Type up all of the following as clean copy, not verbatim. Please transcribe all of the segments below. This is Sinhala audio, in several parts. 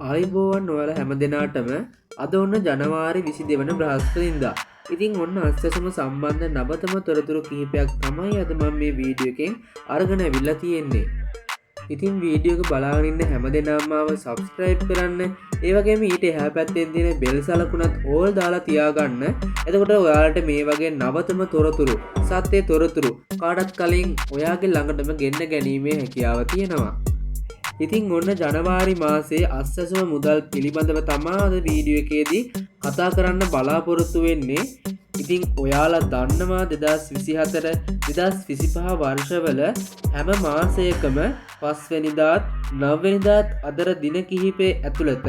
ආයිබෝවන් ඔයාලා හැම දෙනාටම අද ඔන්න ජනවාරි 22 වන බ්‍රහස්පතින්දා. ඉතින් ඔන්න අස්සසම සම්බන්ධ නවතම තොරතුරු කිහිපයක් තමයි අද මම මේ වීඩියෝ එකෙන් අරගෙන අවිල්ලා තියෙන්නේ. ඉතින් වීඩියෝ එක බලාගෙන ඉන්න හැම දෙනාම ආව subscribe කරන්න. ඒ වගේම ඊට එහා පැත්තේ තියෙන bell සලකුණත් all දාලා තියාගන්න. එතකොට ඔයාලට මේ වගේ නවතම තොරතුරු, සත්‍ය තොරතුරු කාටත් කලින් ඔයාගේ ළඟටම ගෙන්න ගැනීමේ හැකියාව තියෙනවා. ඉතින් ඔන්න ජනවාරි මාසයේ අස්සසම මුදල් පිළිබඳව තමා අද වීඩියෝ එකේදී කතා කරන්න බලාපොරොත්තු වෙන්නේ. ඉතින් ඔයාලා දන්නවා 2024 2025 වර්ෂවල හැම මාසයකම 5 වෙනිදාත් 9 වෙනිදාත් අතර දින කිහිපේ ඇතුළත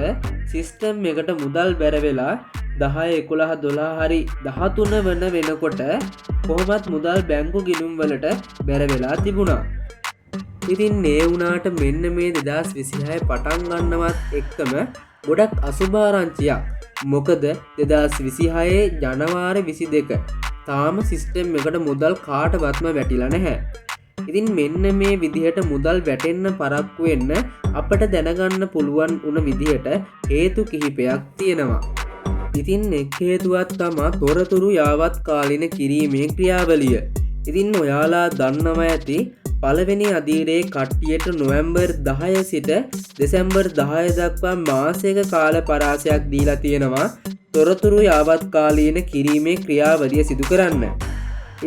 සිස්ටම් එකට මුදල් බැර වෙලා 10 11 12 හරි 13 වන වෙනකොට කොහොමත් මුදල් බැංකු ගිණුම් වලට බැර වෙලා තිබුණා. ඉතින් ඒ වුණාට මෙන්න මේ 2026 පටන් ගන්නවත් එක්කම ගොඩක් අසුභාරංචියක්. මොකද 2026 ජනවාරි 22 තාම සිස්ටම් එකට මුදල් කාටවත්ම වැටිලා නැහැ. ඉතින් මෙන්න මේ විදිහට මුදල් වැටෙන්න පරක්කු වෙන්න අපට දැනගන්න පුළුවන් වුණ විදිහට හේතු කිහිපයක් තියෙනවා. ඉතින් එක් හේතුවක් තමයි තොරතුරු යාවත් කාලින කිරීමේ ක්‍රියාවලිය. ඉතින් ඔයාලා දන්නවා ඇති පළවෙනි අදියරේ කට්ටියට නොවැම්බර් 10 සිට දෙසැම්බර් 10 දක්වා මාසයක කාල පරාසයක් දීලා තියෙනවා තොරතුරු යාවත් කාලීන කිරීමේ ක්‍රියාවලිය සිදු කරන්න.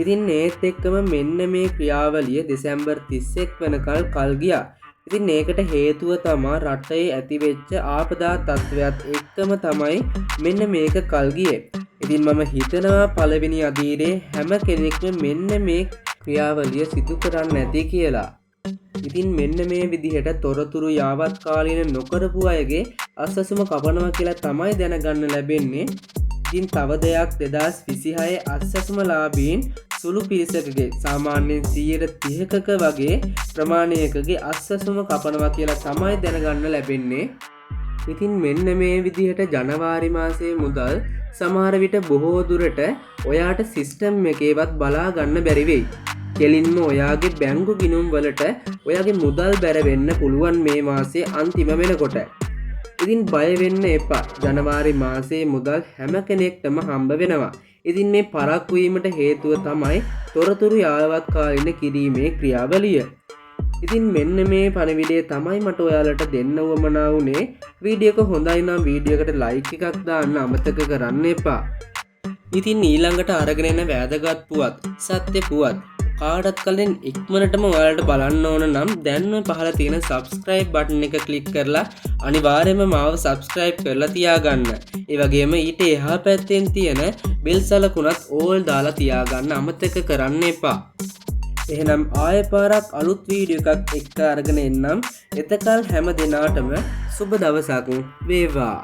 ඉතින් ඒත් එක්කම මෙන්න මේ ක්‍රියාවලිය දෙසැම්බර් 31 වෙනකල් කල් ගියා. ඉතින් ඒකට හේතුව තමයි රටේ ඇතිවෙච්ච ආපදා තත්ත්වයක් එක්කම තමයි මෙන්න මේක කල් ගියේ. ඉතින් මම හිතනවා පළවෙනි අදියරේ හැම කෙනෙක්ම මෙන්න මේ ක්‍රියාවලිය සිදු කරන්න ඇති කියලා. ඉතින් මෙන්න මේ විදිහට තොරතුරු යාවත් කාලීන නොකරපු අයගේ අස්සසුම කපනවා කියලා තමයි දැනගන්න ලැබෙන්නේ. ඉතින් තව දෙයක් 2026 අස්සසුම ලාභීන් සුළු පිරිසකගේ සාමාන්‍යයෙන් 30%ක වගේ ප්‍රමාණයකගේ අස්සසුම කපනවා කියලා තමයි දැනගන්න ලැබෙන්නේ. ඉතින් මෙන්න මේ විදිහට ජනවාරි මාසයේ මුදල් සමහර විට බොහෝ දුරට ඔයාට සිස්ටම් එකේවත් බලා ගන්න බැරි වෙයි. කෙලින්ම ඔයාගේ බැංකු ගිණුම් වලට ඔයාගේ මුදල් බැර වෙන්න පුළුවන් මේ මාසයේ අන්තිම වෙනකොට. ඉතින් බය වෙන්න එපා. ජනවාරි මාසයේ මුදල් හැම කෙනෙක්ටම හම්බ වෙනවා. ඉතින් මේ පරක්කු වීමට හේතුව තමයි තොරතුරු යාවත් කාලින කිරීමේ ක්‍රියාවලිය. ඉතින් මෙන්න මේ පණිවිඩය තමයි මට ඔයාලට දෙන්න උවමනා වුණේ. වීඩියෝ එක හොඳයි නම් වීඩියෝ එකට ලයික් එකක් දාන්න අමතක කරන්න එපා. ඉතින් ඊළඟට අරගෙන එන වැදගත් පුවත්, සත්‍ය පුවත් කාටත් කලින් ඉක්මනටම ඔයාලට බලන්න ඕන නම් දැන්ම පහළ තියෙන subscribe button එක click කරලා අනිවාර්යයෙන්ම මාව subscribe කරලා තියාගන්න. ඒ වගේම ඊට එහා පැත්තෙන් තියෙන bell සලකුණත් all දාලා තියාගන්න අමතක කරන්න එපා. එහෙනම් ආයෙ පාරක් අලුත් වීඩියෝ එකක් එක්ක අරගෙන එන්නම්. එතකල් හැම දිනාටම සුබ දවසක් වේවා.